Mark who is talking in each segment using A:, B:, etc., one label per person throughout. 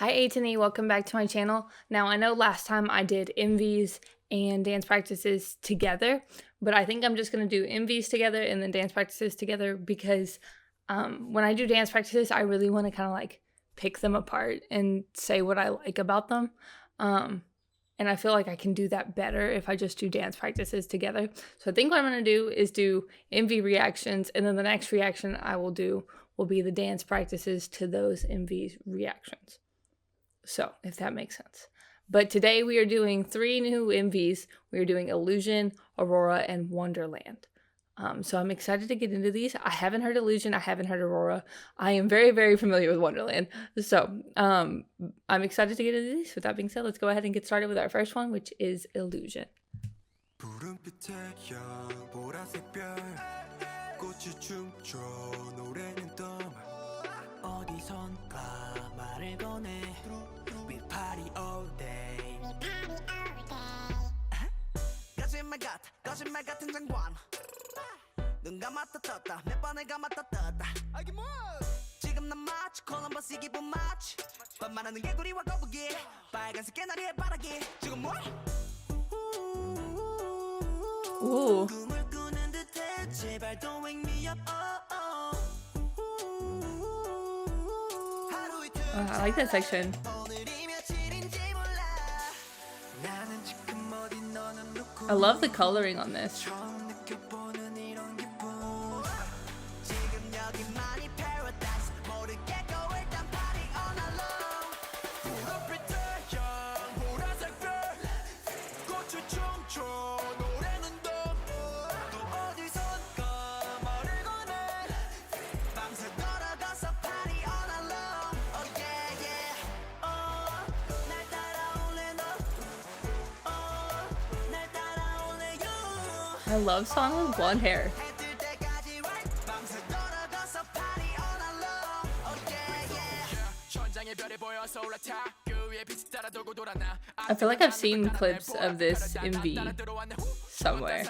A: Hi ATEEZ, welcome back to my channel. Now I know last time I did MVs and dance practices together, but I think I'm just going to do MVs together and then dance practices together because when I do dance practices, I really want to kind of like pick them apart and say what I like about them. And I feel like I can do that better if I just do dance practices together. So I think what I'm going to do is do MV reactions, and then the next reaction I will do will be the dance practices to those MV reactions. So, if that makes sense. But today we are doing 3 new MVs. We are doing Illusion, Aurora, and Wonderland. So I'm excited to get into these. I haven't heard Illusion. I haven't heard Aurora. I am very, very familiar with Wonderland. So I'm excited to get into these. With that being said, let's go ahead and get started with our first one, which is Illusion.
B: 거짓말 같은 장관 눈 감았다 떴다 몇 번을 감았다 떴다 아기 뭐 지금 난 마치 콜럼버스 기분 마치 반말하는 개구리와 거북이 빨간색 개나리의 바라기 지금 뭐
A: Ooh.
B: 꿈을 꾸는 듯해 제발 don't wake me up
A: I like that section. I love the coloring on this. I love song with blonde hair. I feel like I've seen clips of this MV somewhere.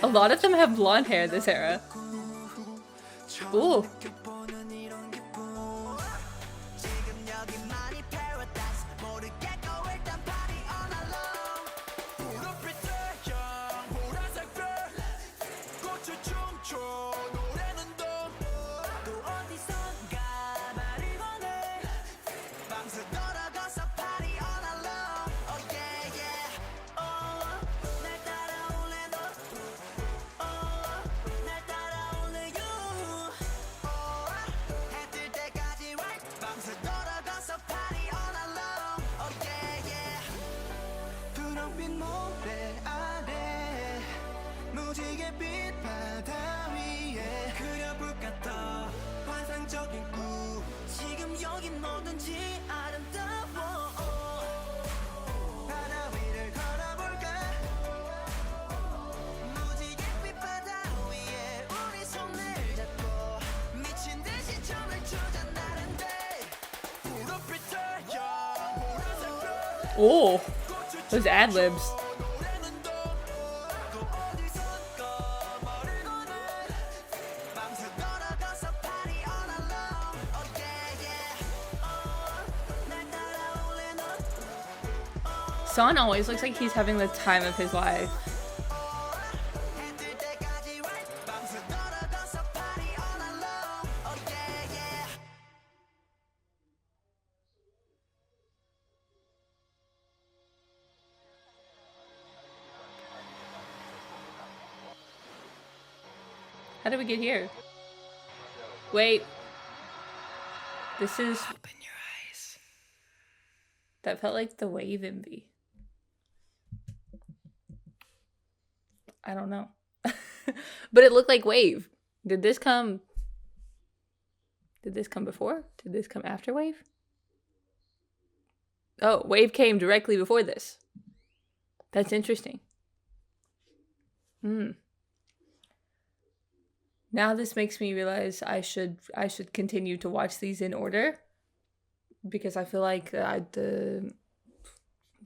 A: A lot of them have blonde hair this era. Ooh. Oh, those ad-libs. Son always looks like he's having the time of his life. How did we get here? Wait. This is...
B: Open your eyes.
A: That felt like the Wave MV. I don't know. But it looked like Wave. Did this come before? Did this come after Wave? Oh, Wave came directly before this. That's interesting. Now this makes me realize I should continue to watch these in order, because I feel like that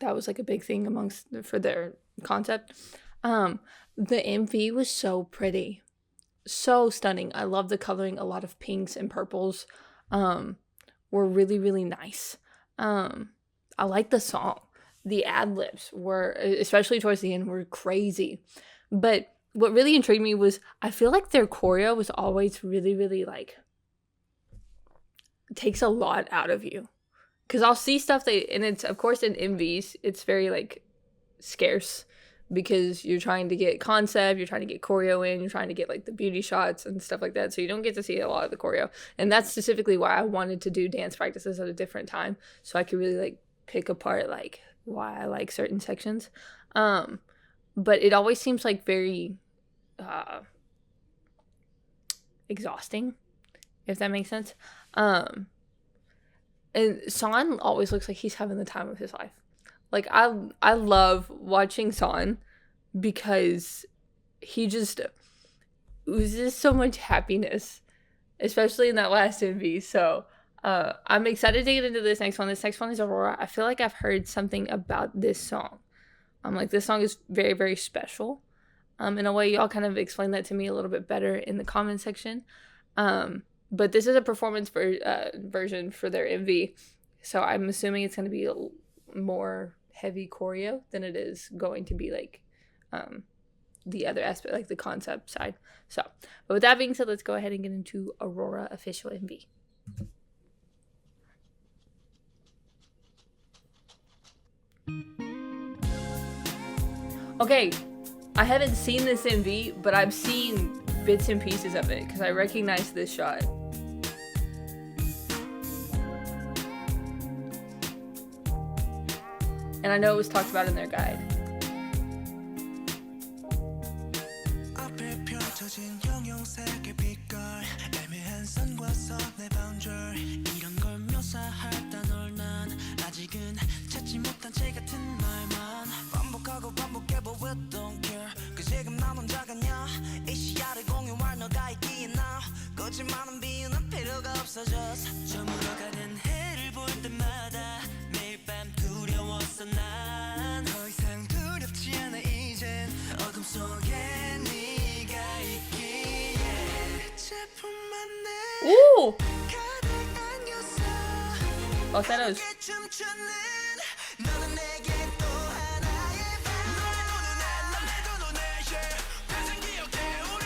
A: was like a big thing for their concept. The MV was so pretty, so stunning. I love the coloring. A lot of pinks and purples were really, really nice. I like the song. The ad-libs were, especially towards the end, were crazy. But what really intrigued me was, I feel like their choreo was always really, really like, takes a lot out of you. Because I'll see stuff and it's, of course, in MVs, it's very like scarce, because you're trying to get concept, you're trying to get choreo in, you're trying to get like the beauty shots and stuff like that. So you don't get to see a lot of the choreo. And that's specifically why I wanted to do dance practices at a different time, so I could really like pick apart like why I like certain sections. But it always seems like very exhausting, if that makes sense. And Son always looks like he's having the time of his life. Like, I love watching Son, because he just oozes so much happiness, especially in that last MV. So I'm excited to get into this next one. This next one is Aurora. I feel like I've heard something about this song. Like, this song is very, very special. In a way, y'all kind of explained that to me a little bit better in the comment section. But this is a performance version for their MV. So I'm assuming it's going to be a more heavy choreo than it is going to be like the other aspect, like the concept side. So, but with that being said, let's go ahead and get into Aurora official MV. Okay, I haven't seen this MV, but I've seen bits and pieces of it because I recognize this shot. And I know it was talked about in their guide. Ooh! Falsettos.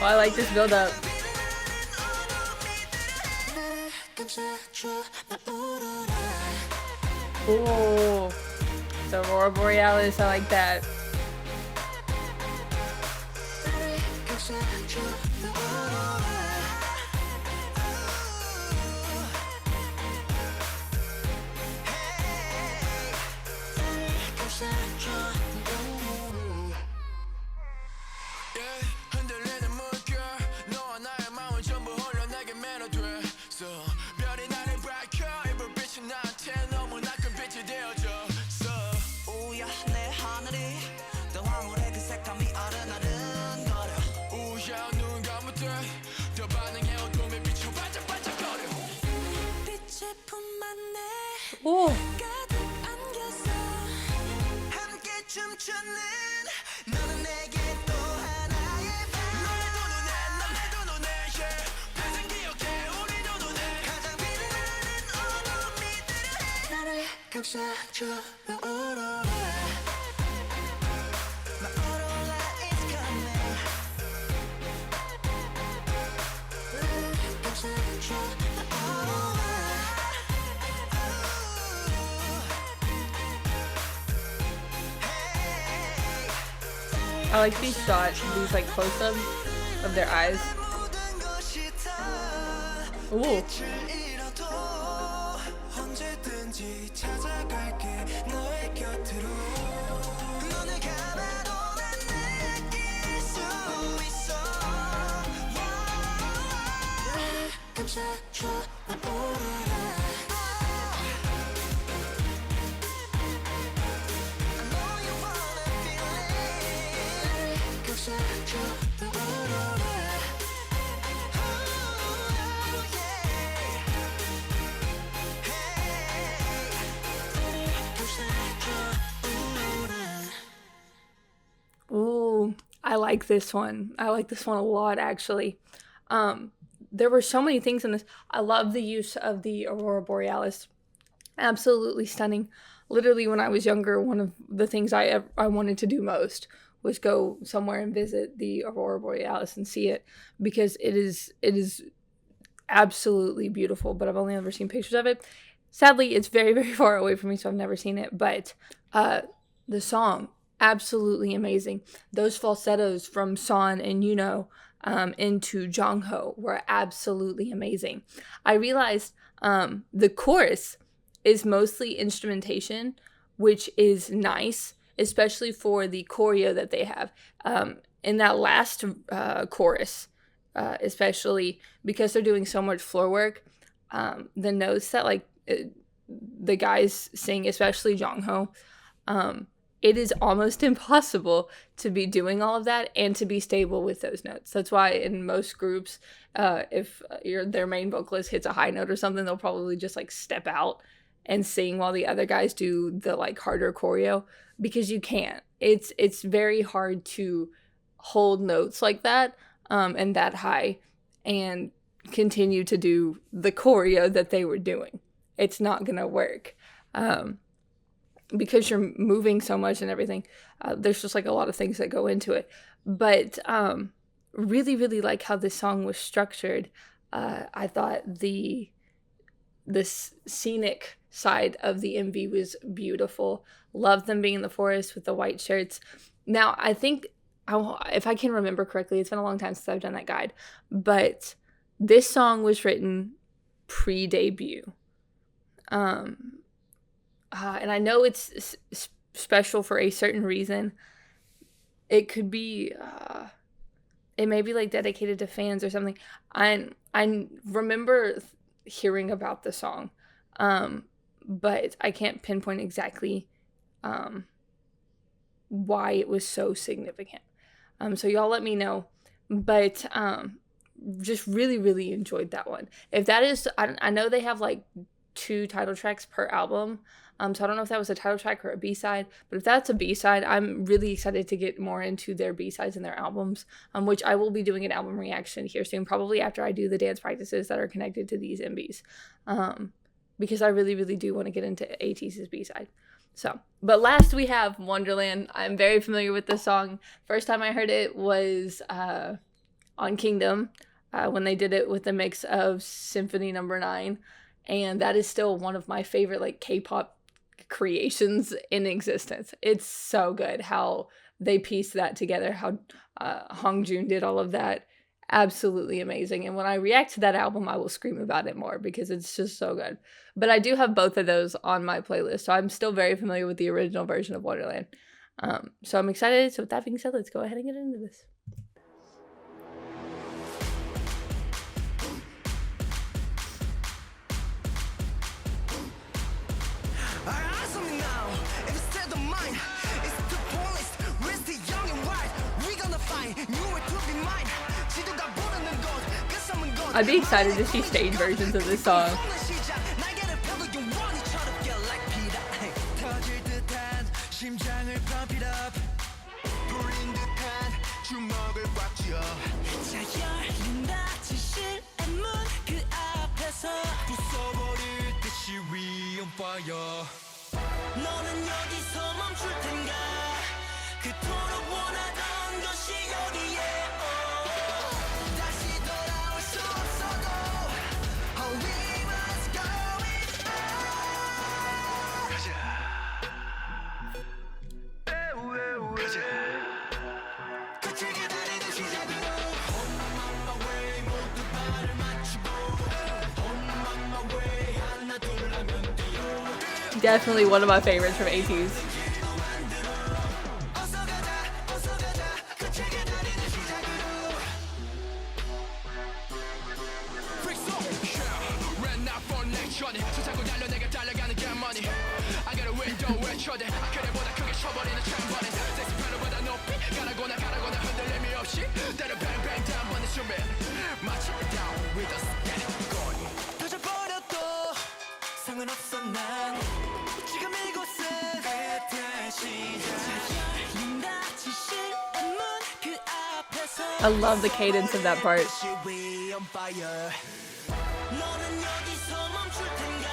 A: Oh, I like this build up. Ooh. It's Aurora Borealis, I like that. Ooh. I like these shots, these like close-ups of their eyes. Ooh. I like this one. I like this one a lot, actually. There were so many things in this. I love the use of the Aurora Borealis. Absolutely stunning. Literally, when I was younger, one of the things I wanted to do most was go somewhere and visit the Aurora Borealis and see it, because it is absolutely beautiful, but I've only ever seen pictures of it. Sadly, it's very, very far away from me, so I've never seen it, but the song, absolutely amazing. Those falsettos from Son and into Jongho were absolutely amazing. I realized the chorus is mostly instrumentation, which is nice, especially for the choreo that they have. In that last chorus, especially because they're doing so much floor work, the notes that the guys sing, especially Jongho, it is almost impossible to be doing all of that and to be stable with those notes. That's why in most groups, if their main vocalist hits a high note or something, they'll probably just step out and sing while the other guys do the harder choreo, because you can't. It's very hard to hold notes like that and that high and continue to do the choreo that they were doing. It's not gonna work. Because you're moving so much and everything. There's just a lot of things that go into it. But really, really like how this song was structured. I thought the scenic side of the MV was beautiful. Loved them being in the forest with the white shirts. Now, I think, if I can remember correctly, it's been a long time since I've done that guide, but this song was written pre-debut. And I know it's special for a certain reason. It could be, it may be dedicated to fans or something. I remember hearing about the song, but I can't pinpoint exactly why it was so significant. So y'all let me know. But just really, really enjoyed that one. If that is, I know they have 2 title tracks per album. So I don't know if that was a title track or a B-side, but if that's a B-side, I'm really excited to get more into their B-sides and their albums, which I will be doing an album reaction here soon, probably after I do the dance practices that are connected to these MVs, because I really, really do want to get into ATEEZ's B-side. So, but last we have Wonderland. I'm very familiar with this song. First time I heard it was on Kingdom, when they did it with the mix of Symphony No. 9, and that is still one of my favorite K-pop creations in existence. It's so good how they pieced that together, how Hongjoon did all of that. Absolutely amazing. And when I react to that album, I will scream about it more because it's just so good. But I do have both of those on my playlist, so I'm still very familiar with the original version of Wonderland. So I'm excited. So with that being said, let's go ahead and get into this. I'd be excited to see stage versions of this song. Definitely one of my favorites from ATEEZ. I love the cadence of that part.
B: 너는 여기서 멈출 텐가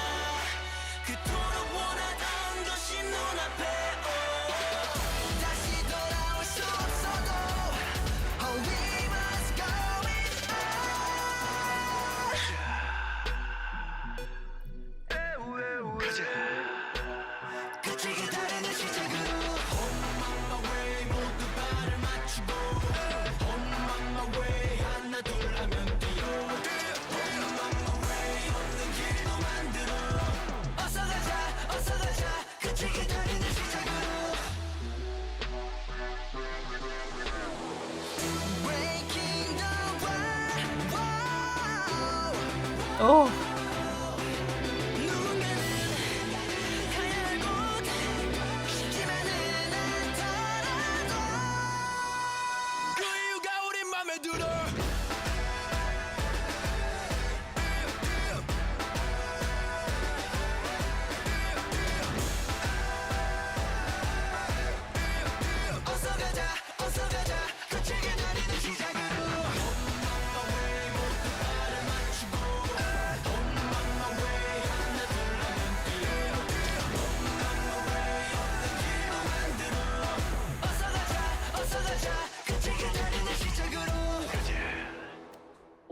B: 그토록 원하던 것이 눈앞에 다시 돌아올 수 없어도 Oh we must go it on 같이 기다리는 시작으로 On my way 모두 발을 맞추고 On my way 하나 둘 하면 뛰어
A: Oh.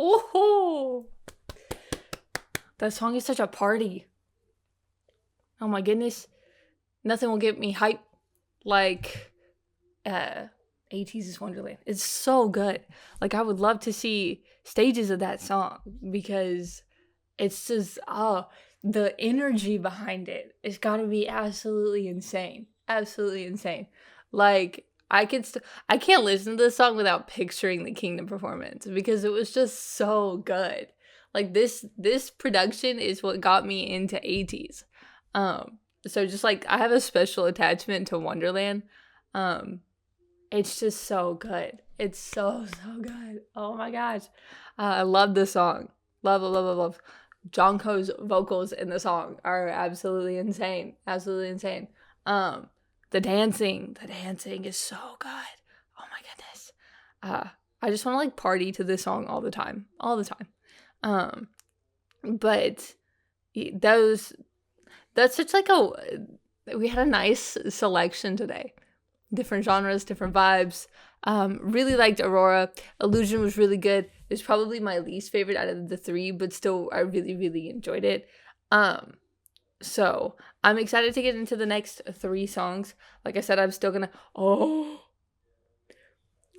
A: Oh, that song is such a party. Oh my goodness. Nothing will get me hype like ATEEZ Wonderland. It's so good. Like, I would love to see stages of that song because it's just, the energy behind it. It's got to be absolutely insane. Absolutely insane. Like, I can't listen to this song without picturing the Kingdom performance because it was just so good. Like, this production is what got me into ATEEZ. So just like, I have a special attachment to Wonderland. It's just so good. It's so good. Oh my gosh. I love this song. Love. Jungkook's vocals in the song are absolutely insane. Absolutely insane. The dancing is so good. Oh my goodness. I just want to like party to this song all the time. But that's such like we had a nice selection today. Different genres, different vibes. Really liked Aurora. Illusion was really good. It's probably my least favorite out of the three, but still I really, really enjoyed it. So I'm excited to get into the next 3 songs. Like I said, I'm still gonna,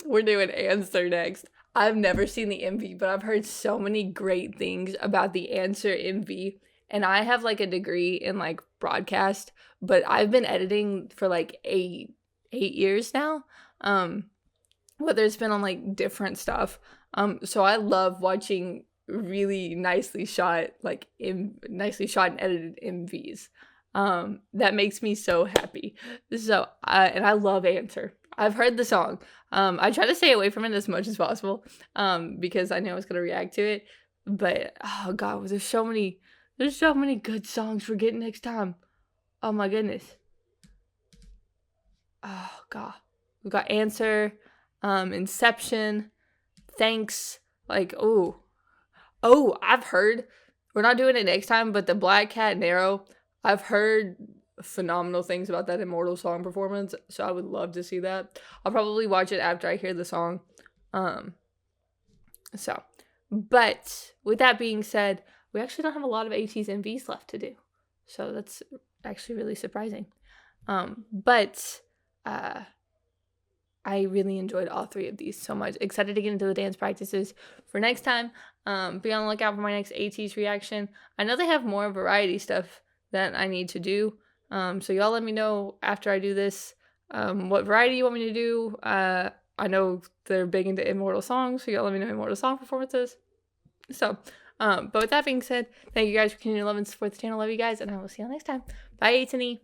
A: we're doing Answer next. I've never seen the MV, but I've heard so many great things about the Answer MV. And I have like a degree in like broadcast, but I've been editing for like 8 years now. Whether it's been on like different stuff. So I love watching really nicely shot and edited MVs. That makes me so happy. So and I love Answer. I've heard the song. I try to stay away from it as much as possible because I know I was gonna react to it. But oh god, there's so many good songs we're getting next time. Oh my goodness. Oh god, we got Answer, Inception, Thanks. Like I've heard, we're not doing it next time, but the Black Cat Narrow, I've heard phenomenal things about that Immortal song performance, so I would love to see that. I'll probably watch it after I hear the song. But with that being said, we actually don't have a lot of ATEEZ MVs left to do, so that's actually really surprising. But I really enjoyed all 3 of these so much. Excited to get into the dance practices for next time. Be on the lookout for my next ATEEZ reaction. I know they have more variety stuff that I need to do. So y'all let me know after I do this what variety you want me to do. I know they're big into Immortal songs, so y'all let me know Immortal song performances. So, but with that being said, thank you guys for continuing to love and support the channel. Love you guys, and I will see y'all next time. Bye, Atini.